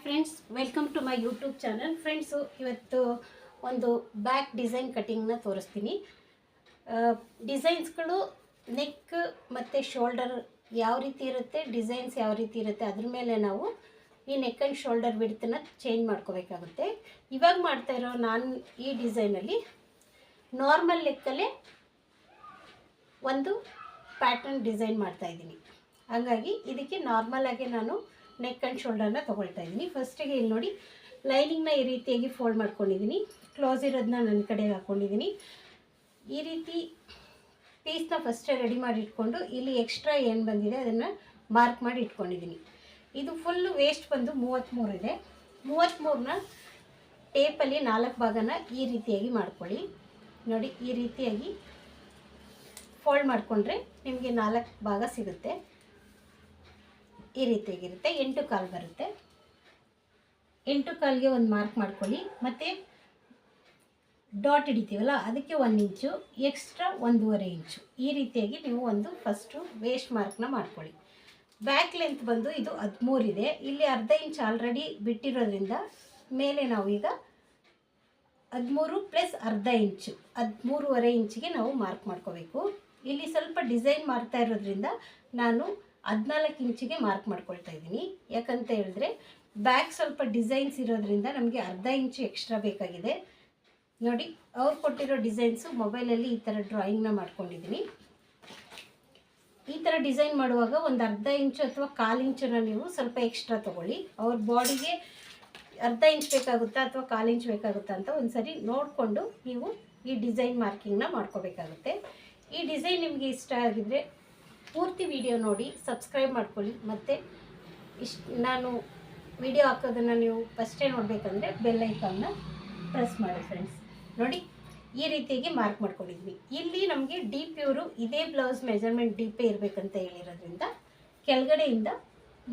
Friends, welcome to my YouTube channel. Friends, ಇವತ್ತು ಒಂದು back design ಕಟಿಂಗ್ನ ತೋರಿಸ್ತೀನಿ. ಡಿಸೈನ್ಸ್ಗಳು ನೆಕ್ ಮತ್ತು ಶೋಲ್ಡರ್ ಯಾವ ರೀತಿ ಇರುತ್ತೆ, ಡಿಸೈನ್ಸ್ ಯಾವ ರೀತಿ ಇರುತ್ತೆ, ಅದ್ರ ಮೇಲೆ ನಾವು ಈ ನೆಕ್ ಆ್ಯಂಡ್ ಶೋಲ್ಡರ್ ಬಿಡ್ತನ್ನ ಚೇಂಜ್ ಮಾಡ್ಕೋಬೇಕಾಗುತ್ತೆ. ಇವಾಗ ಮಾಡ್ತಾ ಇರೋ ನಾನು ಈ ಡಿಸೈನಲ್ಲಿ ನಾರ್ಮಲ್ ನೆಕ್ಕಲ್ಲೇ ಒಂದು ಪ್ಯಾಟರ್ನ್ ಡಿಸೈನ್ ಮಾಡ್ತಾಯಿದ್ದೀನಿ. ಹಾಗಾಗಿ ಇದಕ್ಕೆ ನಾರ್ಮಲಾಗಿ ನಾನು ನೆಕ್ ಆ್ಯಂಡ್ ಶೋಲ್ಡರ್ನ ತೊಗೊಳ್ತಾ ಇದ್ದೀನಿ. ಫಸ್ಟಿಗೆ ಇಲ್ಲಿ ನೋಡಿ, ಲೈನಿಂಗ್ನ ಈ ರೀತಿಯಾಗಿ ಫೋಲ್ಡ್ ಮಾಡ್ಕೊಂಡಿದ್ದೀನಿ. ಕ್ಲೋಸ್ ಇರೋದನ್ನ ನನ್ನ ಕಡೆಗೆ ಹಾಕ್ಕೊಂಡಿದ್ದೀನಿ. ಈ ರೀತಿ ಪೀಸ್ನ ಫಸ್ಟೇ ರೆಡಿ ಮಾಡಿ ಇಟ್ಕೊಂಡು ಇಲ್ಲಿ ಎಕ್ಸ್ಟ್ರಾ ಏನು ಬಂದಿದೆ ಅದನ್ನು ಮಾರ್ಕ್ ಮಾಡಿ ಇಟ್ಕೊಂಡಿದ್ದೀನಿ. ಇದು ಫುಲ್ಲು ವೇಸ್ಟ್ ಬಂದು 33 ಇದೆ. 33ನ ಟೇಪಲ್ಲಿ 4 ಭಾಗನ ಈ ರೀತಿಯಾಗಿ ಮಾಡ್ಕೊಳ್ಳಿ. ನೋಡಿ, ಈ ರೀತಿಯಾಗಿ ಫೋಲ್ಡ್ ಮಾಡಿಕೊಂಡ್ರೆ ನಿಮಗೆ 4 ಭಾಗ ಸಿಗುತ್ತೆ. ಈ ರೀತಿಯಾಗಿರುತ್ತೆ. 8 ಕಾಲು ಬರುತ್ತೆ. 8 ಕಾಲಿಗೆ ಒಂದು ಮಾರ್ಕ್ ಮಾಡ್ಕೊಳ್ಳಿ. ಮತ್ತು ಡಾಟ್ ಹಿಡಿತೀವಲ್ಲ, ಅದಕ್ಕೆ 1 ಇಂಚು ಎಕ್ಸ್ಟ್ರಾ 1.5 ಇಂಚು ಈ ರೀತಿಯಾಗಿ ನೀವು ಒಂದು ಫಸ್ಟು ವೇಸ್ಟ್ ಮಾರ್ಕ್ನ ಮಾಡ್ಕೊಳ್ಳಿ. ಬ್ಯಾಕ್ ಲೆಂತ್ ಬಂದು ಇದು 13 ಇದೆ. ಇಲ್ಲಿ ಅರ್ಧ ಇಂಚ್ ಆಲ್ರೆಡಿ ಬಿಟ್ಟಿರೋದ್ರಿಂದ ಮೇಲೆ ನಾವು ಈಗ 13 ಪ್ಲಸ್ ಅರ್ಧ ಇಂಚು 13.5 ಇಂಚಿಗೆ ನಾವು ಮಾರ್ಕ್ ಮಾಡ್ಕೋಬೇಕು. ಇಲ್ಲಿ ಸ್ವಲ್ಪ ಡಿಸೈನ್ ಮಾಡ್ತಾ ಇರೋದ್ರಿಂದ ನಾನು 14 ಇಂಚಿಗೆ ಮಾರ್ಕ್ ಮಾಡ್ಕೊಳ್ತಾ ಇದ್ದೀನಿ. ಯಾಕಂತ ಹೇಳಿದ್ರೆ ಬ್ಯಾಕ್ ಸ್ವಲ್ಪ ಡಿಸೈನ್ಸ್ ಇರೋದ್ರಿಂದ ನಮಗೆ ಅರ್ಧ ಇಂಚು ಎಕ್ಸ್ಟ್ರಾ ಬೇಕಾಗಿದೆ. ನೋಡಿ, ಅವ್ರು ಕೊಟ್ಟಿರೋ ಡಿಸೈನ್ಸು ಮೊಬೈಲಲ್ಲಿ ಈ ಥರ ಡ್ರಾಯಿಂಗ್ನ ಮಾಡ್ಕೊಂಡಿದ್ದೀನಿ. ಈ ಥರ ಡಿಸೈನ್ ಮಾಡುವಾಗ ಒಂದು ಅರ್ಧ ಇಂಚು ಅಥವಾ 1/4 ಇಂಚನ್ನ ನೀವು ಸ್ವಲ್ಪ ಎಕ್ಸ್ಟ್ರಾ ತೊಗೊಳ್ಳಿ. ಅವ್ರ ಬಾಡಿಗೆ ಅರ್ಧ ಇಂಚ್ ಬೇಕಾಗುತ್ತಾ ಅಥವಾ 1/4 ಇಂಚ್ ಬೇಕಾಗುತ್ತಾ ಅಂತ ಒಂದು ಸರಿ ನೋಡಿಕೊಂಡು ನೀವು ಈ ಡಿಸೈನ್ ಮಾರ್ಕಿಂಗ್ನ ಮಾಡ್ಕೋಬೇಕಾಗುತ್ತೆ. ಈ ಡಿಸೈನ್ ನಿಮಗೆ ಇಷ್ಟ ಆಗಿದರೆ ಪೂರ್ತಿ ವಿಡಿಯೋ ನೋಡಿ ಸಬ್ಸ್ಕ್ರೈಬ್ ಮಾಡ್ಕೊಳ್ಳಿ. ಮತ್ತು ನಾನು ವಿಡಿಯೋ ಹಾಕೋದನ್ನು ನೀವು ಫಸ್ಟೇ ನೋಡಬೇಕಂದ್ರೆ ಬೆಲ್ ಐಕಾನ್ನ ಪ್ರೆಸ್ ಮಾಡಿ. ಫ್ರೆಂಡ್ಸ್ ನೋಡಿ, ಈ ರೀತಿಯಾಗಿ ಮಾರ್ಕ್ ಮಾಡ್ಕೊಂಡಿದ್ವಿ. ಇಲ್ಲಿ ನಮಗೆ ಡೀಪ್ ಇವರು ಇದೇ ಬ್ಲೌಸ್ ಮೆಜರ್ಮೆಂಟ್ ಡೀಪೇ ಇರಬೇಕಂತ ಹೇಳಿರೋದ್ರಿಂದ ಕೆಳಗಡೆಯಿಂದ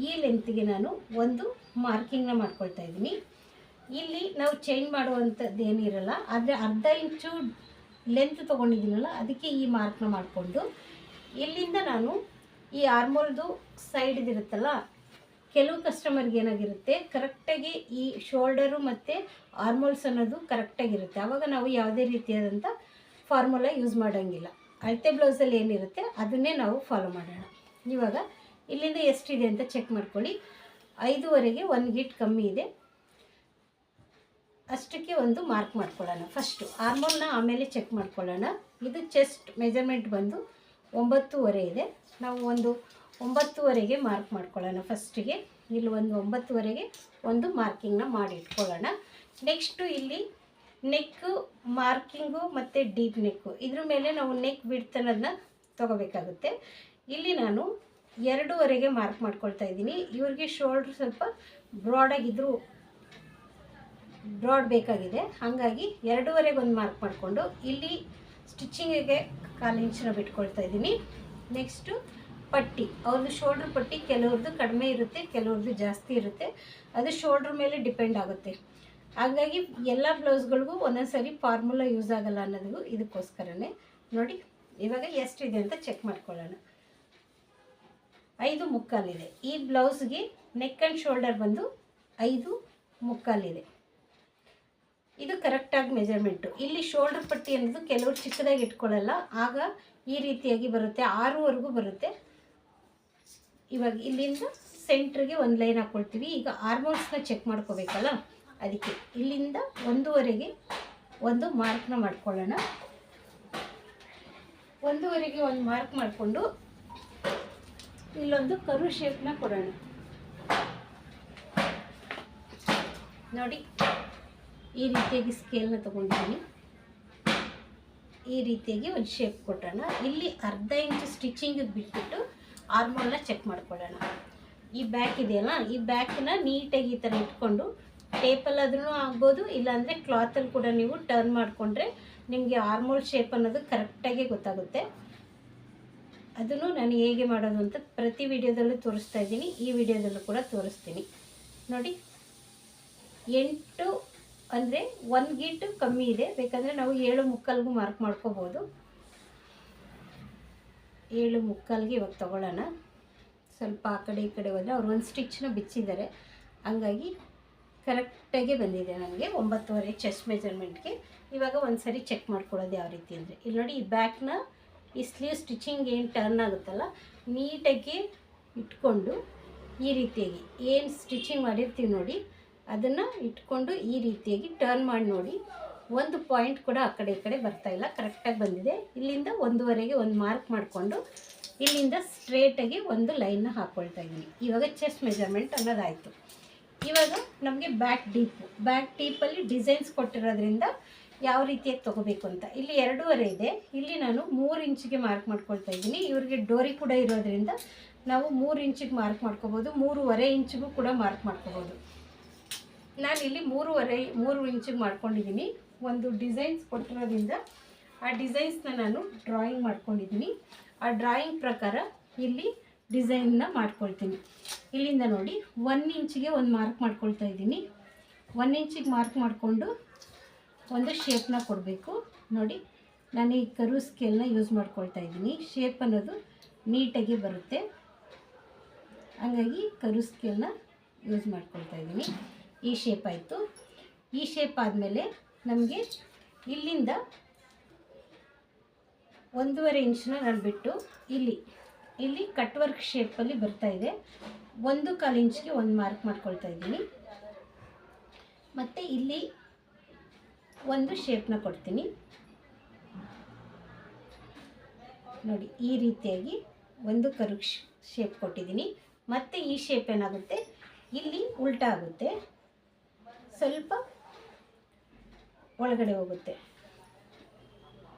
ಈ ಲೆಂತ್ಗೆ ನಾನು ಒಂದು ಮಾರ್ಕಿಂಗ್ನ ಮಾಡ್ಕೊಳ್ತಾ ಇದ್ದೀನಿ. ಇಲ್ಲಿ ನಾವು ಚೇಂಜ್ ಮಾಡುವಂಥದ್ದು ಏನಿರಲ್ಲ, ಆದರೆ ಅರ್ಧ ಇಂಚು ಲೆಂತ್ ತೊಗೊಂಡಿದ್ದೀನಲ್ಲ, ಅದಕ್ಕೆ ಈ ಮಾರ್ಕ್ನ ಮಾಡಿಕೊಂಡು ಇಲ್ಲಿಂದ ನಾನು ಈ ಆರ್ಮೋಲ್ದು ಸೈಡ್ದಿರುತ್ತಲ್ಲ, ಕೆಲವು ಕಸ್ಟಮರ್ಗೆ ಏನಾಗಿರುತ್ತೆ ಕರೆಕ್ಟಾಗಿ ಈ ಶೋಲ್ಡರು ಮತ್ತು ಆರ್ಮೋಲ್ಸ್ ಅನ್ನೋದು ಕರೆಕ್ಟಾಗಿರುತ್ತೆ. ಆವಾಗ ನಾವು ಯಾವುದೇ ರೀತಿಯಾದಂಥ ಫಾರ್ಮುಲಾ ಯೂಸ್ ಮಾಡೋಂಗಿಲ್ಲ. ಅಳತೆ ಬ್ಲೌಸಲ್ಲಿ ಏನಿರುತ್ತೆ ಅದನ್ನೇ ನಾವು ಫಾಲೋ ಮಾಡೋಣ. ಇವಾಗ ಇಲ್ಲಿಂದ ಎಷ್ಟಿದೆ ಅಂತ ಚೆಕ್ ಮಾಡ್ಕೊಳ್ಳಿ. 5.5ಗೆ 1 ಗೀಟ್ ಕಮ್ಮಿ ಇದೆ, ಅಷ್ಟಕ್ಕೆ ಒಂದು ಮಾರ್ಕ್ ಮಾಡ್ಕೊಳ್ಳೋಣ. ಫಸ್ಟು ಆರ್ಮೋಲ್ನ ಆಮೇಲೆ ಚೆಕ್ ಮಾಡ್ಕೊಳ್ಳೋಣ. ಇದು ಚೆಸ್ಟ್ ಮೆಜರ್ಮೆಂಟ್ ಬಂದು 9.5 ಇದೆ. ನಾವು ಒಂದು 9.5ಗೆ ಮಾರ್ಕ್ ಮಾಡ್ಕೊಳ್ಳೋಣ. ಫಸ್ಟಿಗೆ ಇಲ್ಲಿ ಒಂದು 9.5ಗೆ ಒಂದು ಮಾರ್ಕಿಂಗ್ನ ಮಾಡಿ ಇಟ್ಕೊಳ್ಳೋಣ. ನೆಕ್ಸ್ಟು ಇಲ್ಲಿ ನೆಕ್ಕು ಮಾರ್ಕಿಂಗು ಮತ್ತು ಡೀಪ್ ನೆಕ್ಕು ಇದ್ರ ಮೇಲೆ ನಾವು ನೆಕ್ ಬಿಡ್ತ್ ಅನ್ನೋದನ್ನ ತೊಗೋಬೇಕಾಗುತ್ತೆ. ಇಲ್ಲಿ ನಾನು 2.5ಗೆ ಮಾರ್ಕ್ ಮಾಡ್ಕೊಳ್ತಾ ಇದ್ದೀನಿ. ಇವ್ರಿಗೆ ಶೋಲ್ಡ್ರ್ ಸ್ವಲ್ಪ ಬ್ರಾಡಾಗಿದ್ದರೂ ಬ್ರಾಡ್ ಬೇಕಾಗಿದೆ, ಹಾಗಾಗಿ 2.5ಗೆ ಒಂದು ಮಾರ್ಕ್ ಮಾಡಿಕೊಂಡು ಇಲ್ಲಿ ಸ್ಟಿಚ್ಚಿಂಗಿಗೆ 1/4 ಇಂಚನ್ನ ಬಿಟ್ಕೊಳ್ತಾ ಇದ್ದೀನಿ. ನೆಕ್ಸ್ಟು ಪಟ್ಟಿ, ಅವ್ರದ್ದು ಶೋಲ್ಡ್ರ್ ಪಟ್ಟಿ ಕೆಲವ್ರದ್ದು ಕಡಿಮೆ ಇರುತ್ತೆ, ಕೆಲವ್ರದ್ದು ಜಾಸ್ತಿ ಇರುತ್ತೆ. ಅದು ಶೋಲ್ಡ್ರ್ ಮೇಲೆ ಡಿಪೆಂಡ್ ಆಗುತ್ತೆ. ಹಾಗಾಗಿ ಎಲ್ಲ ಬ್ಲೌಸ್ಗಳಿಗೂ ಒಂದೊಂದು ಸರಿ ಫಾರ್ಮುಲಾ ಯೂಸ್ ಆಗೋಲ್ಲ ಅನ್ನೋದು ಇದಕ್ಕೋಸ್ಕರನೇ. ನೋಡಿ, ಇವಾಗ ಎಷ್ಟಿದೆ ಅಂತ ಚೆಕ್ ಮಾಡ್ಕೊಳ್ಳೋಣ. 5.75 ಇದೆ. ಈ ಬ್ಲೌಸ್ಗೆ ನೆಕ್ ಆ್ಯಂಡ್ ಶೋಲ್ಡರ್ ಬಂದು 5.75 ಇದೆ. ಇದು ಕರೆಕ್ಟಾಗಿ ಮೆಜರ್ಮೆಂಟು. ಇಲ್ಲಿ ಶೋಲ್ಡರ್ ಪಟ್ಟಿ ಅನ್ನೋದು ಕೆಲವರು ಚಿಕ್ಕದಾಗಿ ಇಟ್ಕೊಳ್ಳಲ್ಲ, ಆಗ ಈ ರೀತಿಯಾಗಿ ಬರುತ್ತೆ, 6ವರೆಗೂ ಬರುತ್ತೆ. ಇವಾಗ ಇಲ್ಲಿಂದ ಸೆಂಟ್ರಿಗೆ ಒಂದು ಲೈನ್ ಹಾಕ್ಕೊಳ್ತೀವಿ. ಈಗ ಆರ್ಮೋಲ್ಸ್ನ ಚೆಕ್ ಮಾಡ್ಕೋಬೇಕಲ್ಲ, ಅದಕ್ಕೆ ಇಲ್ಲಿಂದ 1.5ಗೆ ಒಂದು ಮಾರ್ಕ್ನ ಮಾಡ್ಕೊಳ್ಳೋಣ. 1.5ಗೆ ಒಂದು ಮಾರ್ಕ್ ಮಾಡಿಕೊಂಡು ಇಲ್ಲೊಂದು ಕರು ಶೇಪ್ನ ಕೊಡೋಣ. ನೋಡಿ, ಈ ರೀತಿಯಾಗಿ ಸ್ಕೇಲ್ನ ತೊಗೊಂಡಿದ್ದೀನಿ. ಈ ರೀತಿಯಾಗಿ ಒಂದು ಶೇಪ್ ಕೊಟ್ಟೋಣ. ಇಲ್ಲಿ ಅರ್ಧ ಇಂಚು ಸ್ಟಿಚಿಂಗಿಗೆ ಬಿಟ್ಬಿಟ್ಟು ಆರ್ಮೋಲ್ನ ಚೆಕ್ ಮಾಡ್ಕೊಳ್ಳೋಣ. ಈ ಬ್ಯಾಕ್ ಇದೆಯಲ್ಲ, ಈ ಬ್ಯಾಕನ್ನ ನೀಟಾಗಿ ಈ ಥರ ಇಟ್ಕೊಂಡು ಟೇಪಲ್ಲಾದ್ರೂ ಆಗ್ಬೋದು, ಇಲ್ಲಾಂದರೆ ಕ್ಲಾತಲ್ಲಿ ಕೂಡ ನೀವು ಟರ್ನ್ ಮಾಡಿಕೊಂಡ್ರೆ ನಿಮಗೆ ಆರ್ಮೋಲ್ ಶೇಪ್ ಅನ್ನೋದು ಕರೆಕ್ಟಾಗಿ ಗೊತ್ತಾಗುತ್ತೆ. ಅದನ್ನು ನಾನು ಹೇಗೆ ಮಾಡೋದು ಅಂತ ಪ್ರತಿ ವಿಡಿಯೋದಲ್ಲೂ ತೋರಿಸ್ತಾ ಇದ್ದೀನಿ. ಈ ವಿಡಿಯೋದಲ್ಲೂ ಕೂಡ ತೋರಿಸ್ತೀನಿ. ನೋಡಿ, 8 ಅಂದರೆ 1 ಗೀಟು ಕಮ್ಮಿ ಇದೆ. ಬೇಕಂದರೆ ನಾವು 7.75ಗೂ ಮಾರ್ಕ್ ಮಾಡ್ಕೋಬೋದು. 7.75ಗೆ ಇವಾಗ ತೊಗೊಳ್ಳೋಣ. ಸ್ವಲ್ಪ ಆ ಕಡೆ ಈ ಕಡೆ ಹೋದರೆ ಅವ್ರು ಒಂದು ಸ್ಟಿಚ್ನ ಬಿಚ್ಚಿದ್ದಾರೆ, ಹಂಗಾಗಿ ಕರೆಕ್ಟಾಗಿ ಬಂದಿದೆ ನನಗೆ 9.5 ಚೆಸ್ಟ್ ಮೆಜರ್ಮೆಂಟ್ಗೆ. ಇವಾಗ ಒಂದು ಸರಿ ಚೆಕ್ ಮಾಡ್ಕೊಳ್ಳೋದು ಯಾವ ರೀತಿ ಅಂದರೆ, ಇಲ್ಲಿ ನೋಡಿ ಈ ಬ್ಯಾಕ್ನ ಈ ಸ್ಲೀವ್ ಸ್ಟಿಚಿಂಗ್ ಏನು ಟರ್ನ್ ಆಗುತ್ತಲ್ಲ, ನೀಟಾಗಿ ಇಟ್ಕೊಂಡು ಈ ರೀತಿಯಾಗಿ ಏನು ಸ್ಟಿಚಿಂಗ್ ಮಾಡಿರ್ತೀವಿ ನೋಡಿ ಅದನ್ನು ಇಟ್ಕೊಂಡು ಈ ರೀತಿಯಾಗಿ ಟರ್ನ್ ಮಾಡಿ ನೋಡಿ. ಒಂದು ಪಾಯಿಂಟ್ ಕೂಡ ಆ ಕಡೆ ಈ ಕಡೆ ಬರ್ತಾಯಿಲ್ಲ, ಕರೆಕ್ಟಾಗಿ ಬಂದಿದೆ. ಇಲ್ಲಿಂದ 1.5ಗೆ ಒಂದು ಮಾರ್ಕ್ ಮಾಡಿಕೊಂಡು ಇಲ್ಲಿಂದ ಸ್ಟ್ರೇಟಾಗಿ ಒಂದು ಲೈನ್ನ ಹಾಕ್ಕೊಳ್ತಾ ಇದ್ದೀನಿ. ಇವಾಗ ಚೆಸ್ಟ್ ಮೆಜರ್ಮೆಂಟ್ ಅನ್ನೋದಾಯಿತು. ಇವಾಗ ನಮಗೆ ಬ್ಯಾಕ್ ಡೀಪಲ್ಲಿ ಡಿಸೈನ್ಸ್ ಕೊಟ್ಟಿರೋದ್ರಿಂದ ಯಾವ ರೀತಿಯಾಗಿ ತೊಗೋಬೇಕು ಅಂತ, ಇಲ್ಲಿ 2.5 ಇದೆ, ಇಲ್ಲಿ ನಾನು 3 ಇಂಚಿಗೆ ಮಾರ್ಕ್ ಮಾಡ್ಕೊಳ್ತಾ ಇದ್ದೀನಿ. ಇವ್ರಿಗೆ ಡೋರಿ ಕೂಡ ಇರೋದ್ರಿಂದ ನಾವು 3 ಇಂಚಿಗೆ ಮಾರ್ಕ್ ಮಾಡ್ಕೋಬೋದು, 3.5 ಇಂಚಿಗೂ ಕೂಡ ಮಾರ್ಕ್ ಮಾಡ್ಕೋಬೋದು. ನಾನಿಲ್ಲಿ 3 ಇಂಚಿಗೆ ಮಾಡ್ಕೊಂಡಿದ್ದೀನಿ. ಒಂದು ಡಿಸೈನ್ಸ್ ಕೊಟ್ಟಿರೋದ್ರಿಂದ ಆ ಡಿಸೈನ್ಸ್ನ ನಾನು ಡ್ರಾಯಿಂಗ್ ಮಾಡ್ಕೊಂಡಿದ್ದೀನಿ. ಆ ಡ್ರಾಯಿಂಗ್ ಪ್ರಕಾರ ಇಲ್ಲಿ ಡಿಸೈನ್ನ ಮಾಡ್ಕೊಳ್ತೀನಿ. ಇಲ್ಲಿಂದ ನೋಡಿ 1 ಇಂಚಿಗೆ ಒಂದು ಮಾರ್ಕ್ ಮಾಡ್ಕೊಳ್ತಾ ಇದ್ದೀನಿ. 1 ಇಂಚಿಗೆ ಮಾರ್ಕ್ ಮಾಡಿಕೊಂಡು ಒಂದು ಶೇಪ್ನ ಕೊಡಬೇಕು. ನೋಡಿ ನಾನು ಈ ಕರು ಸ್ಕೇಲ್ನ ಯೂಸ್ ಮಾಡ್ಕೊಳ್ತಾ ಇದ್ದೀನಿ. ಶೇಪ್ ಅನ್ನೋದು ನೀಟಾಗಿ ಬರುತ್ತೆ, ಹಾಗಾಗಿ ಕರು ಸ್ಕೇಲ್ನ ಯೂಸ್ ಮಾಡ್ಕೊಳ್ತಾ ಇದ್ದೀನಿ. ಈ ಶೇಪ್ ಆಯಿತು. ಈ ಶೇಪ್ ಆದಮೇಲೆ ನಮಗೆ ಇಲ್ಲಿಂದ 1.5 ಇಂಚನ್ನ ನಾನು ಬಿಟ್ಟು ಇಲ್ಲಿ ಕಟ್ ವರ್ಕ್ ಶೇಪಲ್ಲಿ ಬರ್ತಾಯಿದೆ. 1.25 ಇಂಚ್ಗೆ ಒಂದು ಮಾರ್ಕ್ ಮಾಡ್ಕೊಳ್ತಾ ಇದ್ದೀನಿ. ಮತ್ತು ಇಲ್ಲಿ ಒಂದು ಶೇಪ್ನ ಕೊಡ್ತೀನಿ. ನೋಡಿ ಈ ರೀತಿಯಾಗಿ ಒಂದು ಕರು ಶೇಪ್ ಕೊಟ್ಟಿದ್ದೀನಿ. ಮತ್ತು ಈ ಶೇಪ್ ಏನಾಗುತ್ತೆ, ಇಲ್ಲಿ ಉಲ್ಟಾ ಆಗುತ್ತೆ, ಸ್ವಲ್ಪ ಒಳಗಡೆ ಹೋಗುತ್ತೆ.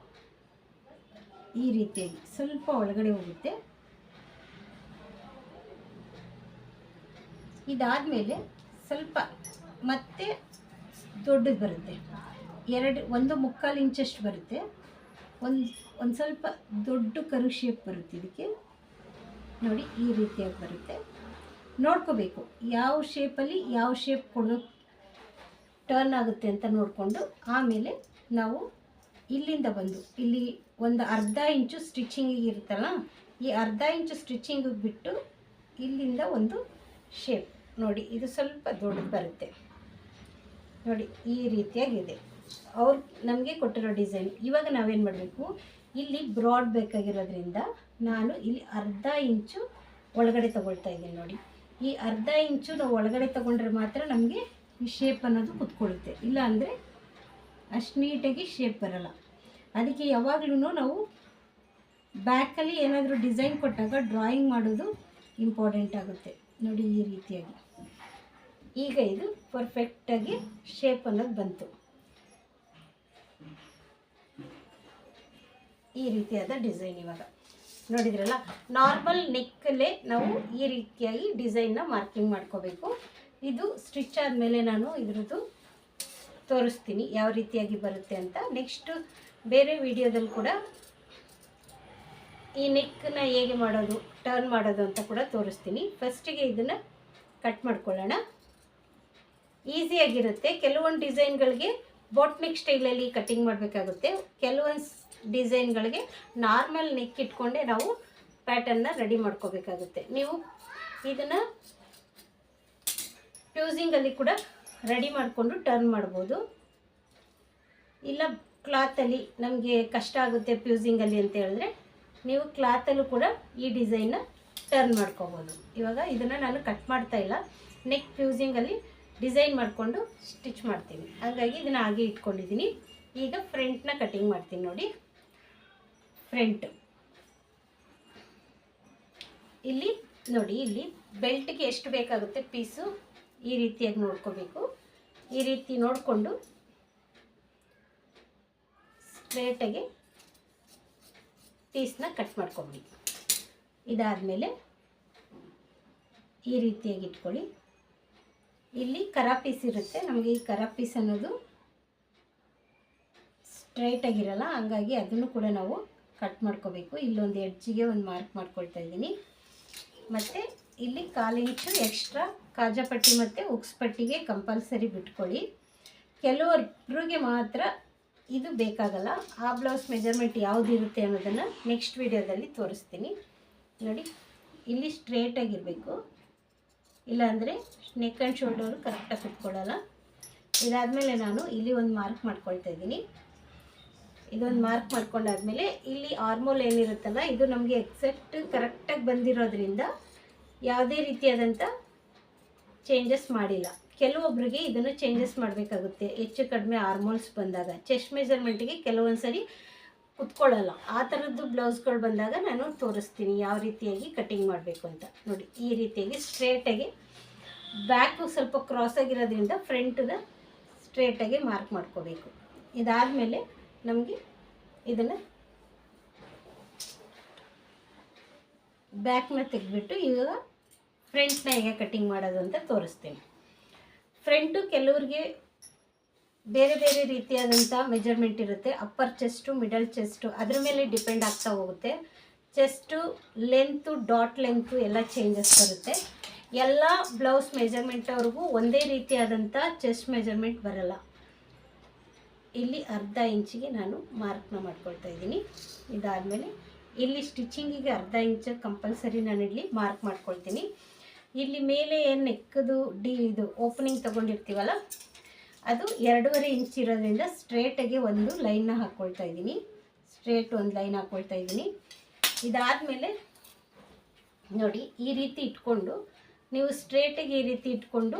ಈ ರೀತಿಯಾಗಿ ಸ್ವಲ್ಪ ಒಳಗಡೆ ಹೋಗುತ್ತೆ. ಇದಾದಮೇಲೆ ಸ್ವಲ್ಪ ಮತ್ತೆ ದೊಡ್ಡದು ಬರುತ್ತೆ, 1.25 ಇಂಚಷ್ಟು ಬರುತ್ತೆ. ಒಂದು ಸ್ವಲ್ಪ ದೊಡ್ಡ ಕರು ಶೇಪ್ ಬರುತ್ತೆ ಇದಕ್ಕೆ. ನೋಡಿ ಈ ರೀತಿಯಾಗಿ ಬರುತ್ತೆ. ನೋಡ್ಕೋಬೇಕು ಯಾವ ಶೇಪಲ್ಲಿ ಯಾವ ಶೇಪ್ ಕೊಡೋ ಟರ್ನ್ ಆಗುತ್ತೆ ಅಂತ ನೋಡಿಕೊಂಡು ಆಮೇಲೆ ನಾವು ಇಲ್ಲಿಂದ ಬಂದು ಇಲ್ಲಿ ಒಂದು 1/2 ಇಂಚು ಸ್ಟಿಚಿಂಗಿಗೆ ಇರುತ್ತಲ್ಲ, ಈ 1/2 ಇಂಚು ಸ್ಟಿಚಿಂಗಿಗೆ ಬಿಟ್ಟು ಇಲ್ಲಿಂದ ಒಂದು ಶೇಪ್ ನೋಡಿ, ಇದು ಸ್ವಲ್ಪ ದೊಡ್ಡದು ಬರುತ್ತೆ. ನೋಡಿ ಈ ರೀತಿಯಾಗಿದೆ ಅವ್ರು ನಮಗೆ ಕೊಟ್ಟಿರೋ ಡಿಸೈನ್. ಇವಾಗ ನಾವೇನು ಮಾಡಬೇಕು, ಇಲ್ಲಿ ಬ್ರಾಡ್ ಬೇಕಾಗಿರೋದ್ರಿಂದ ನಾನು ಇಲ್ಲಿ 1/2 ಇಂಚು ಒಳಗಡೆ ತೊಗೊಳ್ತಾ ಇದ್ದೀನಿ. ನೋಡಿ ಈ 1/2 ಇಂಚು ನಾವು ಒಳಗಡೆ ತೊಗೊಂಡ್ರೆ ಮಾತ್ರ ನಮಗೆ ಈ ಶೇಪ್ ಅನ್ನೋದು ಕುತ್ಕೊಳ್ಳುತ್ತೆ, ಇಲ್ಲ ಅಂದರೆ ಅಷ್ಟು ನೀಟಾಗಿ ಶೇಪ್ ಬರಲ್ಲ. ಅದಕ್ಕೆ ಯಾವಾಗಲೂ ನಾವು ಬ್ಯಾಕಲ್ಲಿ ಏನಾದರೂ ಡಿಸೈನ್ ಕೊಟ್ಟಾಗ ಡ್ರಾಯಿಂಗ್ ಮಾಡೋದು ಇಂಪಾರ್ಟೆಂಟ್ ಆಗುತ್ತೆ. ನೋಡಿ ಈ ರೀತಿಯಾಗಿ ಈಗ ಇದು ಪರ್ಫೆಕ್ಟಾಗಿ ಶೇಪ್ ಅನ್ನೋದು ಬಂತು. ಈ ರೀತಿಯಾದ ಡಿಸೈನ್ ಇವಾಗ ನೋಡಿದ್ರಲ್ಲ, ನಾರ್ಮಲ್ ನೆಕ್ಕಲ್ಲೇ ನಾವು ಈ ರೀತಿಯಾಗಿ ಡಿಸೈನ್ನ ಮಾರ್ಕಿಂಗ್ ಮಾಡ್ಕೋಬೇಕು. ಇದು ಸ್ಟಿಚ್ ಆದಮೇಲೆ ನಾನು ಇದ್ರದ್ದು ತೋರಿಸ್ತೀನಿ ಯಾವ ರೀತಿಯಾಗಿ ಬರುತ್ತೆ ಅಂತ. ನೆಕ್ಸ್ಟು ಬೇರೆ ವಿಡಿಯೋದಲ್ಲಿ ಕೂಡ ಈ ನೆಕ್ಕನ್ನ ಹೇಗೆ ಮಾಡೋದು, ಟರ್ನ್ ಮಾಡೋದು ಅಂತ ಕೂಡ ತೋರಿಸ್ತೀನಿ. ಫಸ್ಟಿಗೆ ಇದನ್ನು ಕಟ್ ಮಾಡ್ಕೊಳ್ಳೋಣ. ಈಸಿಯಾಗಿರುತ್ತೆ. ಕೆಲವೊಂದು ಡಿಸೈನ್ಗಳಿಗೆ ಬೋಟ್ ನೆಕ್ ಸ್ಟೈಲಲ್ಲಿ ಕಟ್ಟಿಂಗ್ ಮಾಡಬೇಕಾಗುತ್ತೆ, ಕೆಲವೊಂದು ಡಿಸೈನ್ಗಳಿಗೆ ನಾರ್ಮಲ್ ನೆಕ್ ಇಟ್ಕೊಂಡೇ ನಾವು ಪ್ಯಾಟರ್ನ್ನ ರೆಡಿ ಮಾಡ್ಕೋಬೇಕಾಗುತ್ತೆ. ನೀವು ಇದನ್ನು ಫ್ಯೂಸಿಂಗಲ್ಲಿ ಕೂಡ ರೆಡಿ ಮಾಡಿಕೊಂಡು ಟರ್ನ್ ಮಾಡ್ಬೋದು, ಇಲ್ಲ ಕ್ಲಾತಲ್ಲಿ ನಮಗೆ ಕಷ್ಟ ಆಗುತ್ತೆ ಫ್ಯೂಸಿಂಗಲ್ಲಿ ಅಂತ ಹೇಳಿದ್ರೆ ನೀವು ಕ್ಲಾತಲ್ಲೂ ಕೂಡ ಈ ಡಿಸೈನ್ನ ಟರ್ನ್ ಮಾಡ್ಕೋಬೋದು. ಇವಾಗ ಇದನ್ನು ನಾನು ಕಟ್ ಮಾಡ್ತಾ ಇಲ್ಲ, ನೆಕ್ ಫ್ಯೂಸಿಂಗಲ್ಲಿ ಡಿಸೈನ್ ಮಾಡಿಕೊಂಡು ಸ್ಟಿಚ್ ಮಾಡ್ತೀನಿ, ಹಾಗಾಗಿ ಇದನ್ನು ಹಾಗೆ ಇಟ್ಕೊಂಡಿದ್ದೀನಿ. ಈಗ ಫ್ರಂಟ್ನ ಕಟಿಂಗ್ ಮಾಡ್ತೀನಿ. ನೋಡಿ ಫ್ರಂಟ್ ಇಲ್ಲಿ ನೋಡಿ, ಇಲ್ಲಿ ಬೆಲ್ಟ್ಗೆ ಎಷ್ಟು ಬೇಕಾಗುತ್ತೆ ಪೀಸು ಈ ರೀತಿಯಾಗಿ ನೋಡ್ಕೋಬೇಕು. ಈ ರೀತಿ ನೋಡಿಕೊಂಡು ಸ್ಟ್ರೇಟಾಗಿ ಪೀಸ್ನ ಕಟ್ ಮಾಡ್ಕೊಂಬಿಡಿ. ಇದಾದಮೇಲೆ ಈ ರೀತಿಯಾಗಿ ಇಟ್ಕೊಳ್ಳಿ. ಇಲ್ಲಿ ಕರಾ ಪೀಸ್ ಇರುತ್ತೆ, ನಮಗೆ ಈ ಕರಾ ಪೀಸ್ ಅನ್ನೋದು ಸ್ಟ್ರೈಟಾಗಿರಲ್ಲ, ಹಂಗಾಗಿ ಅದನ್ನು ಕೂಡ ನಾವು ಕಟ್ ಮಾಡ್ಕೋಬೇಕು. ಇಲ್ಲೊಂದು ಎಡ್ಜಿಗೆ ಒಂದು ಮಾರ್ಕ್ ಮಾಡ್ಕೊಳ್ತಾ ಇದ್ದೀನಿ. ಮತ್ತು ಇಲ್ಲಿ 1/4 ಇಂಚು ಎಕ್ಸ್ಟ್ರಾ ಕಾಜಾಪಟ್ಟಿ ಮತ್ತು ಉಕ್ಸ್ ಪಟ್ಟಿಗೆ ಕಂಪಲ್ಸರಿ ಬಿಟ್ಕೊಳ್ಳಿ. ಕೆಲವೊಬ್ಬರಿಗೆ ಮಾತ್ರ ಇದು ಬೇಕಾಗಲ್ಲ. ಆ ಬ್ಲೌಸ್ ಮೆಜರ್ಮೆಂಟ್ ಯಾವುದಿರುತ್ತೆ ಅನ್ನೋದನ್ನು ನೆಕ್ಸ್ಟ್ ವಿಡಿಯೋದಲ್ಲಿ ತೋರಿಸ್ತೀನಿ. ನೋಡಿ ಇಲ್ಲಿ ಸ್ಟ್ರೇಟಾಗಿರಬೇಕು, ಇಲ್ಲಾಂದರೆ ನೆಕ್ ಆ್ಯಂಡ್ ಶೋಲ್ಡರು ಕರೆಕ್ಟಾಗಿ ಕುತ್ಕೊಳ್ಳಲ್ಲ. ಇದಾದಮೇಲೆ ನಾನು ಇಲ್ಲಿ ಒಂದು ಮಾರ್ಕ್ ಮಾಡ್ಕೊಳ್ತಾ ಇದ್ದೀನಿ. ಇದೊಂದು ಮಾರ್ಕ್ ಮಾಡ್ಕೊಂಡಾದ್ಮೇಲೆ ಇಲ್ಲಿ ಆರ್ಮೋಲ್ ಏನಿರುತ್ತಲ್ಲ ಇದು ನಮಗೆ ಎಕ್ಸಾಕ್ಟ್ ಕರೆಕ್ಟಾಗಿ ಬಂದಿರೋದ್ರಿಂದ ಯಾವುದೇ ರೀತಿಯಾದಂಥ ಚೇಂಜಸ್ ಮಾಡಿಲ್ಲ. ಕೆಲವೊಬ್ಬರಿಗೆ ಇದನ್ನು ಚೇಂಜಸ್ ಮಾಡಬೇಕಾಗುತ್ತೆ. ಹೆಚ್ಚು ಕಡಿಮೆ ಆರ್ಮೋಲ್ಸ್ ಬಂದಾಗ ಚೆಸ್ಟ್ ಮೆಜರ್ಮೆಂಟಿಗೆ ಕೆಲವೊಂದು ಸರಿ ಕುತ್ಕೊಳ್ಳಲ್ಲ. ಆ ಥರದ್ದು ಬ್ಲೌಸ್ಗಳು ಬಂದಾಗ ನಾನು ತೋರಿಸ್ತೀನಿ ಯಾವ ರೀತಿಯಾಗಿ ಕಟಿಂಗ್ ಮಾಡಬೇಕು ಅಂತ. ನೋಡಿ ಈ ರೀತಿಯಾಗಿ ಸ್ಟ್ರೇಟಾಗಿ ಬ್ಯಾಕು ಸ್ವಲ್ಪ ಕ್ರಾಸ್ ಆಗಿರೋದ್ರಿಂದ ಫ್ರಂಟನ್ನ ಸ್ಟ್ರೇಟಾಗಿ ಮಾರ್ಕ್ ಮಾಡ್ಕೋಬೇಕು. ಇದಾದಮೇಲೆ ನಮಗೆ ಇದನ್ನು ಬ್ಯಾಕ್ನ ತೆಗೆದ್ಬಿಟ್ಟು ಈಗ ಫ್ರಂಟ್ನ ಹೇಗೆ ಕಟಿಂಗ್ ಮಾಡೋದು ಅಂತ ತೋರಿಸ್ತೀನಿ. ಫ್ರಂಟು ಕೆಲವ್ರಿಗೆ ಬೇರೆ ಬೇರೆ ರೀತಿಯಾದಂಥ ಮೆಜರ್ಮೆಂಟ್ ಇರುತ್ತೆ. ಅಪ್ಪರ್ ಚೆಸ್ಟು, ಮಿಡಲ್ ಚೆಸ್ಟು ಅದ್ರ ಮೇಲೆ ಡಿಪೆಂಡ್ ಆಗ್ತಾ ಹೋಗುತ್ತೆ. ಚೆಸ್ಟು ಲೆಂತು, ಡಾಟ್ ಲೆಂತು ಎಲ್ಲ ಚೇಂಜಸ್ ಬರುತ್ತೆ. ಎಲ್ಲ ಬ್ಲೌಸ್ ಮೆಜರ್ಮೆಂಟ್ ಅವ್ರಿಗೂ ಒಂದೇ ರೀತಿಯಾದಂಥ ಚೆಸ್ಟ್ ಮೆಜರ್ಮೆಂಟ್ ಬರಲ್ಲ. ಇಲ್ಲಿ ಅರ್ಧ ಇಂಚಿಗೆ ನಾನು ಮಾರ್ಕ್ನ ಮಾಡ್ಕೊಳ್ತಾ ಇದ್ದೀನಿ. ಇದಾದಮೇಲೆ ಇಲ್ಲಿ ಸ್ಟಿಚಿಂಗಿಗೆ ಅರ್ಧ ಇಂಚು ಕಂಪಲ್ಸರಿ ನಾನು ಇಲ್ಲಿ ಮಾರ್ಕ್ ಮಾಡ್ಕೊಳ್ತೀನಿ. ಇಲ್ಲಿ ಮೇಲೆ ಏನು ನೆಕ್ಕದು ಇದು ಓಪನಿಂಗ್ ತೊಗೊಂಡಿರ್ತೀವಲ್ಲ ಅದು 2.5 ಇಂಚ್ ಇರೋದ್ರಿಂದ ಸ್ಟ್ರೇಟಾಗಿ ಒಂದು ಲೈನ್ನ ಹಾಕ್ಕೊಳ್ತಾ ಇದ್ದೀನಿ. ಸ್ಟ್ರೇಟ್ ಒಂದು ಲೈನ್ ಹಾಕ್ಕೊಳ್ತಾ ಇದ್ದೀನಿ. ಇದಾದಮೇಲೆ ನೋಡಿ ಈ ರೀತಿ ಇಟ್ಕೊಂಡು ನೀವು ಸ್ಟ್ರೇಟಾಗಿ ಈ ರೀತಿ ಇಟ್ಕೊಂಡು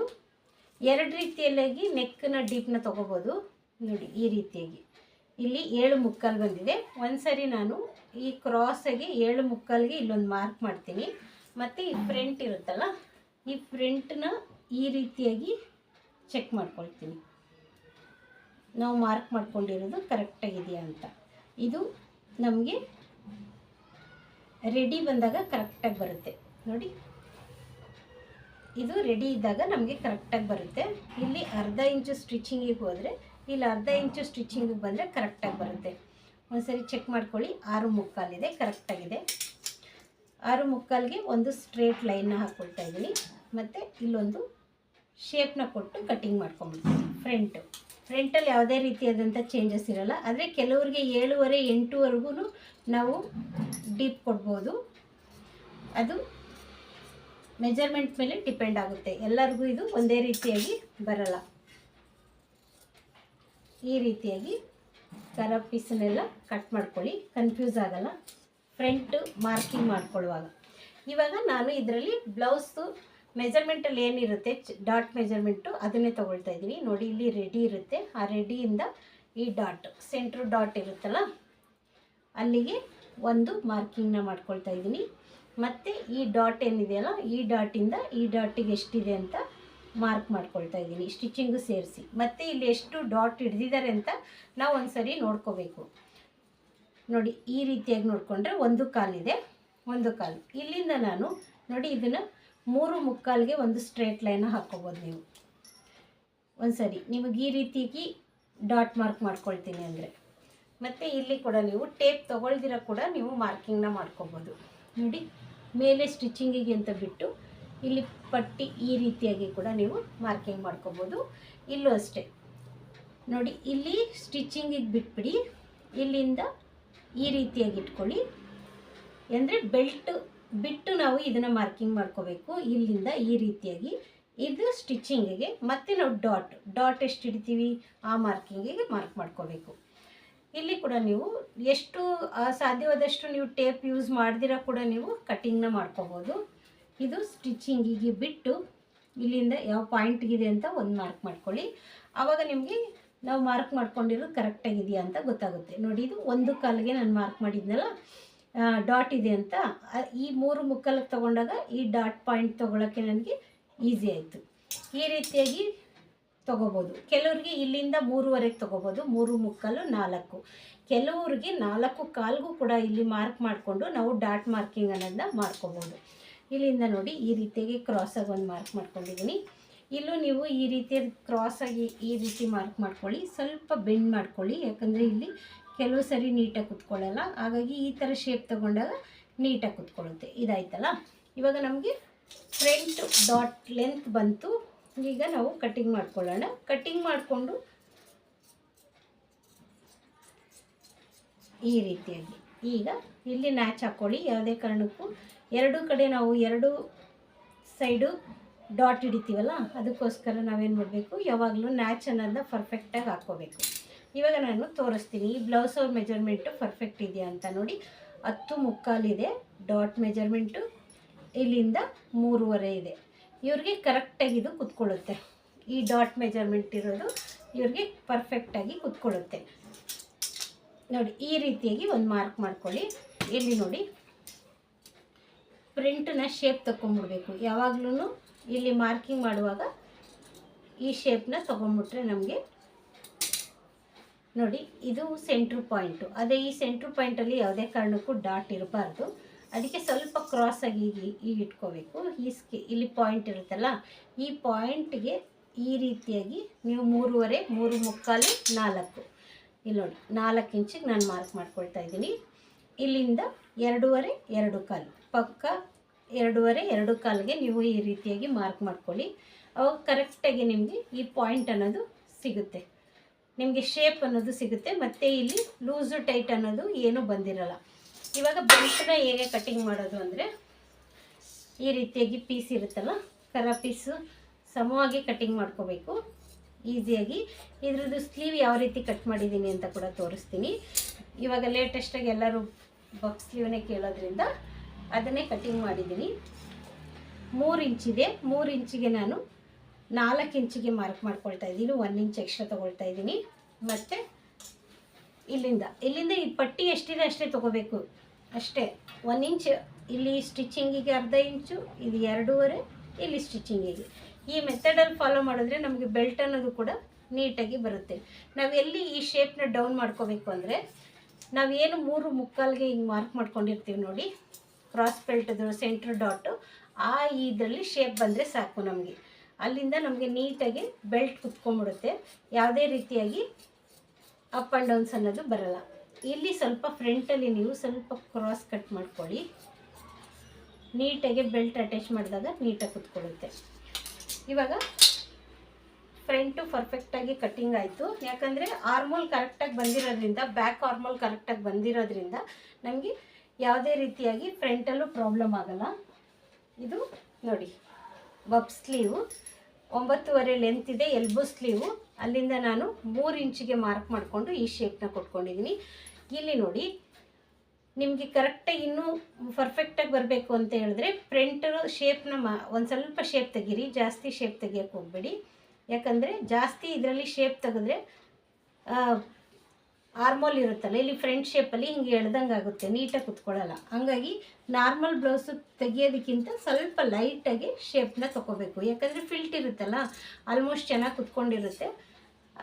2 ರೀತಿಯಲ್ಲಾಗಿ ನೆಕ್ಕನ್ನ ಡೀಪ್ನ ತೊಗೋಬೋದು. ನೋಡಿ ಈ ರೀತಿಯಾಗಿ ಇಲ್ಲಿ 7.75 ಬಂದಿದೆ. ಒಂದು ಸರಿ ನಾನು ಈ ಕ್ರಾಸಾಗಿ 7.75ಗೆ ಇಲ್ಲೊಂದು ಮಾರ್ಕ್ ಮಾಡ್ತೀನಿ. ಮತ್ತು ಈ ಫ್ರಂಟ್ ಇರುತ್ತಲ್ಲ ಈ ಫ್ರಂಟ್ನ ಈ ರೀತಿಯಾಗಿ ಚೆಕ್ ಮಾಡ್ಕೊಳ್ತೀನಿ. ನಾವು ಮಾರ್ಕ್ ಮಾಡ್ಕೊಂಡಿರೋದು ಕರೆಕ್ಟಾಗಿದೆಯಾ ಅಂತ. ಇದು ನಮಗೆ ರೆಡಿ ಬಂದಾಗ ಕರೆಕ್ಟಾಗಿ ಬರುತ್ತೆ. ನೋಡಿ ಇದು ರೆಡಿ ಇದ್ದಾಗ ನಮಗೆ ಕರೆಕ್ಟಾಗಿ ಬರುತ್ತೆ. ಇಲ್ಲಿ ಅರ್ಧ ಇಂಚು ಸ್ಟಿಚಿಂಗಿಗೆ ಹೋದರೆ ಇಲ್ಲಿ ಅರ್ಧ ಇಂಚು ಸ್ಟಿಚಿಂಗಿಗೆ ಬಂದರೆ ಕರೆಕ್ಟಾಗಿ ಬರುತ್ತೆ. ಒಂದು ಸರಿ ಚೆಕ್ ಮಾಡ್ಕೊಳ್ಳಿ. 6.75 ಇದೆ, ಕರೆಕ್ಟಾಗಿದೆ. 6.75ಗೆ ಒಂದು ಸ್ಟ್ರೇಟ್ ಲೈನ್ನ ಹಾಕ್ಕೊಳ್ತಾ ಇದ್ದೀನಿ. ಮತ್ತು ಇಲ್ಲೊಂದು ಶೇಪ್ನ ಕೊಟ್ಟು ಕಟಿಂಗ್ ಮಾಡ್ಕೊಂಡ್ಬಿಡ್ತೀನಿ. ಫ್ರಂಟಲ್ಲಿ ಯಾವುದೇ ರೀತಿಯಾದಂಥ ಚೇಂಜಸ್ ಇರೋಲ್ಲ. ಆದರೆ ಕೆಲವರಿಗೆ 7.5 8ವರೆಗೂ ನಾವು ಡೀಪ್ ಕೊಡ್ಬೋದು. ಅದು ಮೆಜರ್ಮೆಂಟ್ ಮೇಲೆ ಡಿಪೆಂಡ್ ಆಗುತ್ತೆ. ಎಲ್ಲರಿಗೂ ಇದು ಒಂದೇ ರೀತಿಯಾಗಿ ಬರಲ್ಲ. ಈ ರೀತಿಯಾಗಿ ಕರ ಪೀಸನ್ನೆಲ್ಲ ಕಟ್ ಮಾಡ್ಕೊಳ್ಳಿ, ಕನ್ಫ್ಯೂಸ್ ಆಗಲ್ಲ ಫ್ರಂಟ್ ಮಾರ್ಕಿಂಗ್ ಮಾಡ್ಕೊಳ್ಳುವಾಗ. ಇವಾಗ ನಾನು ಇದರಲ್ಲಿ ಬ್ಲೌಸು ಮೆಜರ್ಮೆಂಟಲ್ಲಿ ಏನಿರುತ್ತೆ ಡಾಟ್ ಮೆಜರ್ಮೆಂಟು ಅದನ್ನೇ ತೊಗೊಳ್ತಾ ಇದ್ದೀನಿ. ನೋಡಿ ಇಲ್ಲಿ ರೆಡಿ ಇರುತ್ತೆ. ಆ ರೆಡಿಯಿಂದ ಈ ಡಾಟ್ ಸೆಂಟ್ರ್ ಡಾಟ್ ಇರುತ್ತಲ್ಲ ಅಲ್ಲಿಗೆ ಒಂದು ಮಾರ್ಕಿಂಗ್ನ ಮಾಡ್ಕೊಳ್ತಾ ಇದ್ದೀನಿ. ಮತ್ತು ಈ ಡಾಟ್ ಏನಿದೆಯಲ್ಲ ಈ ಡಾಟಿಂದ ಈ ಡಾಟಿಗೆ ಎಷ್ಟಿದೆ ಅಂತ ಮಾರ್ಕ್ ಮಾಡ್ಕೊಳ್ತಾ ಇದ್ದೀನಿ ಸ್ಟಿಚಿಂಗು ಸೇರಿಸಿ. ಮತ್ತು ಇಲ್ಲಿ ಎಷ್ಟು ಡಾಟ್ ಹಿಡ್ದಿದ್ದಾರೆ ಅಂತ ನಾವು ಒಂದು ಸರಿ ನೋಡ್ಕೋಬೇಕು. ನೋಡಿ ಈ ರೀತಿಯಾಗಿ ನೋಡಿಕೊಂಡ್ರೆ 1 ಕಾಲಿದೆ, 1 ಕಾಲು. ಇಲ್ಲಿಂದ ನಾನು ನೋಡಿ ಇದನ್ನು 3.75ಗೆ ಒಂದು ಸ್ಟ್ರೇಟ್ ಲೈನ ಹಾಕ್ಕೋಬೋದು ನೀವು. ಒಂದು ಸರಿ ನಿಮಗೆ ಈ ರೀತಿಯಾಗಿ ಡಾಟ್ ಮಾರ್ಕ್ ಮಾಡ್ಕೊಳ್ತೀನಿ ಅಂದರೆ. ಮತ್ತು ಇಲ್ಲಿ ಕೂಡ ನೀವು ಟೇಪ್ ತೊಗೊಳ್ದಿರ ಕೂಡ ನೀವು ಮಾರ್ಕಿಂಗ್ನ ಮಾಡ್ಕೋಬೋದು. ನೋಡಿ ಮೇಲೆ ಸ್ಟಿಚಿಂಗಿಗೆ ಅಂತ ಬಿಟ್ಟು ಇಲ್ಲಿ ಪಟ್ಟಿ ಈ ರೀತಿಯಾಗಿ ಕೂಡ ನೀವು ಮಾರ್ಕಿಂಗ್ ಮಾಡ್ಕೋಬೋದು. ಇಲ್ಲೂ ಅಷ್ಟೇ ನೋಡಿ ಇಲ್ಲಿ ಸ್ಟಿಚಿಂಗಿಗೆ ಬಿಟ್ಬಿಡಿ, ಇಲ್ಲಿಂದ ಈ ರೀತಿಯಾಗಿ ಇಟ್ಕೊಳ್ಳಿ. ಅಂದರೆ ಬೆಲ್ಟ್ ಬಿಟ್ಟು ನಾವು ಇದನ್ನು ಮಾರ್ಕಿಂಗ್ ಮಾಡ್ಕೋಬೇಕು. ಇಲ್ಲಿಂದ ಈ ರೀತಿಯಾಗಿ ಇದು ಸ್ಟಿಚಿಂಗಿಗೆ. ಮತ್ತು ನಾವು ಡಾಟ್ ಎಷ್ಟು ಇಡ್ತೀವಿ ಆ ಮಾರ್ಕಿಂಗಿಗೆ ಮಾರ್ಕ್ ಮಾಡ್ಕೋಬೇಕು. ಇಲ್ಲಿ ಕೂಡ ನೀವು ಎಷ್ಟು ಸಾಧ್ಯವಾದಷ್ಟು ನೀವು ಟೇಪ್ ಯೂಸ್ ಮಾಡ್ದಿರ ಕೂಡ ನೀವು ಕಟಿಂಗ್ನ ಮಾಡ್ಕೋಬೋದು. ಇದು ಸ್ಟಿಚಿಂಗಿಗೆ ಬಿಟ್ಟು ಇಲ್ಲಿಂದ ಯಾವ ಪಾಯಿಂಟ್ಗಿದೆ ಅಂತ ಒಂದು ಮಾರ್ಕ್ ಮಾಡ್ಕೊಳ್ಳಿ. ಆವಾಗ ನಿಮಗೆ ನಾವು ಮಾರ್ಕ್ ಮಾಡ್ಕೊಂಡಿರೋದು ಕರೆಕ್ಟಾಗಿದೆಯಾ ಅಂತ ಗೊತ್ತಾಗುತ್ತೆ. ನೋಡಿ ಇದು 1 ಕಾಲಿಗೆ ನಾನು ಮಾರ್ಕ್ ಮಾಡಿದ್ನಲ್ಲ ಡಾಟ್ ಇದೆ ಅಂತ, ಈ 3.75 ತೊಗೊಂಡಾಗ ಈ ಡಾಟ್ ಪಾಯಿಂಟ್ ತೊಗೊಳಕ್ಕೆ ನನಗೆ ಈಸಿ ಆಯಿತು. ಈ ರೀತಿಯಾಗಿ ತೊಗೋಬೋದು. ಕೆಲವ್ರಿಗೆ ಇಲ್ಲಿಂದ 3ವರೆಗೆ ತೊಗೋಬೋದು, 3.75 4. ಕೆಲವ್ರಿಗೆ 4.25ಗೂ ಕೂಡ ಇಲ್ಲಿ ಮಾರ್ಕ್ ಮಾಡಿಕೊಂಡು ನಾವು ಡಾಟ್ ಮಾರ್ಕಿಂಗ್ ಅನ್ನೋದನ್ನ ಮಾಡ್ಕೋಬೋದು. ಇಲ್ಲಿಂದ ನೋಡಿ ಈ ರೀತಿಯಾಗಿ ಕ್ರಾಸಾಗಿ ಒಂದು ಮಾರ್ಕ್ ಮಾಡ್ಕೊಂಡಿದ್ದೀನಿ. ಇಲ್ಲೂ ನೀವು ಈ ರೀತಿಯಾಗಿ ಕ್ರಾಸಾಗಿ ಈ ರೀತಿ ಮಾರ್ಕ್ ಮಾಡ್ಕೊಳ್ಳಿ. ಸ್ವಲ್ಪ ಬೆಂಡ್ ಮಾಡ್ಕೊಳ್ಳಿ, ಯಾಕಂದರೆ ಇಲ್ಲಿ ಕೆಲವು ಸರಿ ನೀಟಾಗಿ ಕುತ್ಕೊಳ್ಳಲ್ಲ. ಹಾಗಾಗಿ ಈ ಥರ ಶೇಪ್ ತೊಗೊಂಡಾಗ ನೀಟಾಗಿ ಕುತ್ಕೊಳ್ಳುತ್ತೆ. ಇದಾಯ್ತಲ್ಲ, ಇವಾಗ ನಮಗೆ ಫ್ರಂಟ್ ಡಾಟ್ ಲೆಂತ್ ಬಂತು. ಈಗ ನಾವು ಕಟಿಂಗ್ ಮಾಡ್ಕೊಳ್ಳೋಣ. ಕಟಿಂಗ್ ಮಾಡಿಕೊಂಡು ಈ ರೀತಿಯಾಗಿ ಈಗ ಇಲ್ಲಿ ನ್ಯಾಚ್ ಹಾಕ್ಕೊಳ್ಳಿ. ಯಾವುದೇ ಕಾರಣಕ್ಕೂ 2 ಕಡೆ ನಾವು 2 ಸೈಡು ಡಾಟ್ ಹಿಡಿತೀವಲ್ಲ, ಅದಕ್ಕೋಸ್ಕರ ನಾವೇನು ಮಾಡಬೇಕು, ಯಾವಾಗಲೂ ನ್ಯಾಚ್ ಅನ್ನೋದನ್ನ ಪರ್ಫೆಕ್ಟಾಗಿ ಹಾಕ್ಕೋಬೇಕು. ಇವಾಗ ನಾನು ತೋರಿಸ್ತೀನಿ ಈ ಬ್ಲೌಸ್ ಮೆಜರ್ಮೆಂಟು ಪರ್ಫೆಕ್ಟ್ ಇದೆಯಾ ಅಂತ ನೋಡಿ. 10 ಇದೆ ಡಾಟ್ ಮೆಜರ್ಮೆಂಟು, ಇಲ್ಲಿಂದ 3.25 ಇದೆ. ಇವ್ರಿಗೆ ಕರೆಕ್ಟಾಗಿ ಇದು ಕುತ್ಕೊಳ್ಳುತ್ತೆ. ಈ ಡಾಟ್ ಮೆಜರ್ಮೆಂಟ್ ಇರೋದು ಇವ್ರಿಗೆ ಪರ್ಫೆಕ್ಟಾಗಿ ಕುತ್ಕೊಳ್ಳುತ್ತೆ ನೋಡಿ. ಈ ರೀತಿಯಾಗಿ ಒಂದು ಮಾರ್ಕ್ ಮಾಡ್ಕೊಳ್ಳಿ. ಇಲ್ಲಿ ನೋಡಿ, ಪ್ರಿಂಟನ್ನ ಶೇಪ್ ತಗೊಂಡ್ಬಿಡ್ಬೇಕು. ಯಾವಾಗಲೂ ಇಲ್ಲಿ ಮಾರ್ಕಿಂಗ್ ಮಾಡುವಾಗ ಈ ಶೇಪ್ನ ತೊಗೊಂಡ್ಬಿಟ್ರೆ ನಮಗೆ ನೋಡಿ ಇದು ಸೆಂಟ್ರ್ ಪಾಯಿಂಟು. ಅದೇ ಈ ಸೆಂಟ್ರ್ ಪಾಯಿಂಟಲ್ಲಿ ಯಾವುದೇ ಕಾರಣಕ್ಕೂ ಡಾಟ್ ಇರಬಾರ್ದು. ಅದಕ್ಕೆ ಸ್ವಲ್ಪ ಕ್ರಾಸಾಗಿ ಈಗ ಇಟ್ಕೋಬೇಕು. ಇಲ್ಲಿ ಪಾಯಿಂಟ್ ಇರುತ್ತಲ್ಲ, ಈ ಪಾಯಿಂಟ್ಗೆ ಈ ರೀತಿಯಾಗಿ ನೀವು 3.25, 3.75, 4 ಇಲ್ಲಿ ನೋಡಿ 4 ಇಂಚಿಗೆ ನಾನು ಮಾರ್ಕ್ ಮಾಡ್ಕೊಳ್ತಾ ಇದ್ದೀನಿ. ಇಲ್ಲಿಂದ 2.25, 2.25 ಪಕ್ಕ 2.25, 2.25ಗೆ ನೀವು ಈ ರೀತಿಯಾಗಿ ಮಾರ್ಕ್ ಮಾಡ್ಕೊಳ್ಳಿ. ಅವಾಗ ಕರೆಕ್ಟಾಗಿ ನಿಮಗೆ ಈ ಪಾಯಿಂಟ್ ಅನ್ನೋದು ಸಿಗುತ್ತೆ, ನಿಮಗೆ ಶೇಪ್ ಅನ್ನೋದು ಸಿಗುತ್ತೆ. ಮತ್ತು ಇಲ್ಲಿ ಲೂಸು ಟೈಟ್ ಅನ್ನೋದು ಏನೂ ಬಂದಿರಲ್ಲ. ಇವಾಗ ಬೆಲ್ಟ್ನ ಹೇಗೆ ಕಟ್ಟಿಂಗ್ ಮಾಡೋದು ಅಂದರೆ, ಈ ರೀತಿಯಾಗಿ ಪೀಸ್ ಇರುತ್ತಲ್ಲ, ಕರ ಪೀಸು ಸಮವಾಗಿ ಕಟ್ಟಿಂಗ್ ಮಾಡ್ಕೋಬೇಕು ಈಸಿಯಾಗಿ. ಇದ್ರದ್ದು ಸ್ಲೀವ್ ಯಾವ ರೀತಿ ಕಟ್ ಮಾಡಿದ್ದೀನಿ ಅಂತ ಕೂಡ ತೋರಿಸ್ತೀನಿ. ಇವಾಗ ಲೇಟೆಸ್ಟಾಗಿ ಎಲ್ಲರೂ ಬಫ್ ಸ್ಲೀವ್ನೇ ಕೇಳೋದ್ರಿಂದ ಅದನ್ನೇ ಕಟ್ಟಿಂಗ್ ಮಾಡಿದ್ದೀನಿ. 3 ಇಂಚಿದೆ, 3 ಇಂಚಿಗೆ ನಾನು 4 ಇಂಚಿಗೆ ಮಾರ್ಕ್ ಮಾಡ್ಕೊಳ್ತಾ ಇದ್ದೀನಿ. 1 ಇಂಚ್ ಎಕ್ಸ್ಟ್ರಾ ತೊಗೊಳ್ತಾ ಇದ್ದೀನಿ. ಮತ್ತು ಇಲ್ಲಿಂದ ಈ ಪಟ್ಟಿ ಎಷ್ಟಿದೆ ಅಷ್ಟೇ ತೊಗೋಬೇಕು ಅಷ್ಟೇ. 1 ಇಂಚ್ ಇಲ್ಲಿ ಸ್ಟಿಚಿಂಗಿಗೆ, ಅರ್ಧ ಇಂಚು ಇದು 2.25 ಇಲ್ಲಿ ಸ್ಟಿಚಿಂಗಿಗೆ. ಈ ಮೆಥಡಲ್ಲಿ ಫಾಲೋ ಮಾಡಿದ್ರೆ ನಮಗೆ ಬೆಲ್ಟ್ ಅನ್ನೋದು ಕೂಡ ನೀಟಾಗಿ ಬರುತ್ತೆ. ನಾವು ಎಲ್ಲಿ ಈ ಶೇಪ್ನ ಡೌನ್ ಮಾಡ್ಕೋಬೇಕು ಅಂದರೆ, ನಾವೇನು 3.25ಗೆ ಹಿಂಗೆ ಮಾರ್ಕ್ ಮಾಡ್ಕೊಂಡಿರ್ತೀವಿ ನೋಡಿ, ಕ್ರಾಸ್ ಬೆಲ್ಟ್ದು ಸೆಂಟ್ರ್ ಡಾಟು, ಆ ಇದರಲ್ಲಿ ಶೇಪ್ ಬಂದರೆ ಸಾಕು ನಮಗೆ. ಅಲ್ಲಿಂದ ನಮಗೆ ನೀಟಾಗಿ ಬೆಲ್ಟ್ ಕುತ್ಕೊಂಡ್ಬಿಡುತ್ತೆ. ಯಾವುದೇ ರೀತಿಯಾಗಿ ಅಪ್ ಆ್ಯಂಡ್ ಡೌನ್ಸ್ ಅನ್ನೋದು ಬರಲ್ಲ. ಇಲ್ಲಿ ಸ್ವಲ್ಪ ಫ್ರಂಟಲ್ಲಿ ನೀವು ಸ್ವಲ್ಪ ಕ್ರಾಸ್ ಕಟ್ ಮಾಡ್ಕೊಳ್ಳಿ. ನೀಟಾಗಿ ಬೆಲ್ಟ್ ಅಟ್ಯಾಚ್ ಮಾಡಿದಾಗ ನೀಟಾಗಿ ಕುತ್ಕೊಳ್ಳುತ್ತೆ. ಇವಾಗ ಫ್ರಂಟು ಪರ್ಫೆಕ್ಟಾಗಿ ಕಟ್ಟಿಂಗ್ ಆಯಿತು. ಯಾಕಂದರೆ ಆರ್ಮೋಲ್ ಕರೆಕ್ಟಾಗಿ ಬಂದಿರೋದ್ರಿಂದ, ಬ್ಯಾಕ್ ಆರ್ಮೋಲ್ ಕರೆಕ್ಟಾಗಿ ಬಂದಿರೋದ್ರಿಂದ ನಮಗೆ ಯಾವುದೇ ರೀತಿಯಾಗಿ ಫ್ರಂಟಲ್ಲೂ ಪ್ರಾಬ್ಲಮ್ ಆಗಲ್ಲ. ಇದು ನೋಡಿ ಬಬ್ ಸ್ಲೀವು 9.25 ಲೆಂತ್ ಇದೆ, ಎಲ್ಬೋ ಸ್ಲೀವು. ಅಲ್ಲಿಂದ ನಾನು 3 ಇಂಚಿಗೆ ಮಾರ್ಕ್ ಮಾಡಿಕೊಂಡು ಈ ಶೇಪ್ನ ಕೊಟ್ಕೊಂಡಿದ್ದೀನಿ. ಇಲ್ಲಿ ನೋಡಿ, ನಿಮಗೆ ಕರೆಕ್ಟಾಗಿ ಇನ್ನೂ ಪರ್ಫೆಕ್ಟಾಗಿ ಬರಬೇಕು ಅಂತ ಹೇಳಿದ್ರೆ ಫ್ರಂಟ್ ಶೇಪ್ನ ಒಂದು ಸ್ವಲ್ಪ ಶೇಪ್ ತೆಗೀರಿ, ಜಾಸ್ತಿ ಶೇಪ್ ತೆಗಿಯೋಕ್ಕೆ ಹೋಗಬೇಡಿ. ಯಾಕಂದರೆ ಜಾಸ್ತಿ ಇದರಲ್ಲಿ ಶೇಪ್ ತೆಗೆದ್ರೆ ಆರ್ಮೋಲ್ ಇರುತ್ತಲ್ಲ, ಇಲ್ಲಿ ಫ್ರಂಟ್ ಶೇಪಲ್ಲಿ ಹಿಂಗೆ ಎಳ್ದಂಗೆ ಆಗುತ್ತೆ, ನೀಟಾಗಿ ಕುತ್ಕೊಳ್ಳಲ್ಲ. ಹಂಗಾಗಿ ನಾರ್ಮಲ್ ಬ್ಲೌಸು ತೆಗಿಯೋದಕ್ಕಿಂತ ಸ್ವಲ್ಪ ಲೈಟಾಗಿ ಶೇಪ್ನ ತೊಗೋಬೇಕು. ಯಾಕಂದರೆ ಫಿಲ್ಟ್ ಇರುತ್ತಲ್ಲ, ಆಲ್ಮೋಸ್ಟ್ ಚೆನ್ನಾಗಿ ಕುತ್ಕೊಂಡಿರುತ್ತೆ.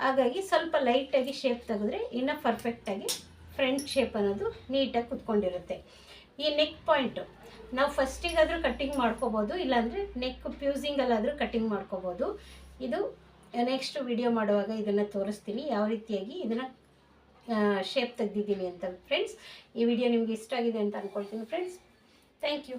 ಹಾಗಾಗಿ ಸ್ವಲ್ಪ ಲೈಟಾಗಿ ಶೇಪ್ ತೆಗೆದ್ರೆ ಇನ್ನೂ ಪರ್ಫೆಕ್ಟಾಗಿ ಫ್ರಂಟ್ ಶೇಪ್ ಅನ್ನೋದು ನೀಟಾಗಿ ಕುತ್ಕೊಂಡಿರುತ್ತೆ. ಈ ನೆಕ್ ಪಾಯಿಂಟು ನಾವು ಫಸ್ಟಿಗಾದರೂ ಕಟ್ಟಿಂಗ್ ಮಾಡ್ಕೋಬೋದು, ಇಲ್ಲಾಂದರೆ ನೆಕ್ ಪ್ಯೂಸಿಂಗಲ್ಲಾದರೂ ಕಟ್ಟಿಂಗ್ ಮಾಡ್ಕೋಬೋದು. ಇದು ನೆಕ್ಸ್ಟ್ ವಿಡಿಯೋ ಮಾಡುವಾಗ ಇದನ್ನು ತೋರಿಸ್ತೀನಿ, ಯಾವ ರೀತಿಯಾಗಿ ಇದನ್ನು ಶೇಪ್ ತೆಗೆದಿದ್ದೀನಿ ಅಂತ. ಫ್ರೆಂಡ್ಸ್, ಈ ವಿಡಿಯೋ ನಿಮಗೆ ಇಷ್ಟ ಆಗಿದೆ ಅಂತ ಅಂದ್ಕೊಳ್ತೀನಿ ಫ್ರೆಂಡ್ಸ್. Thank you.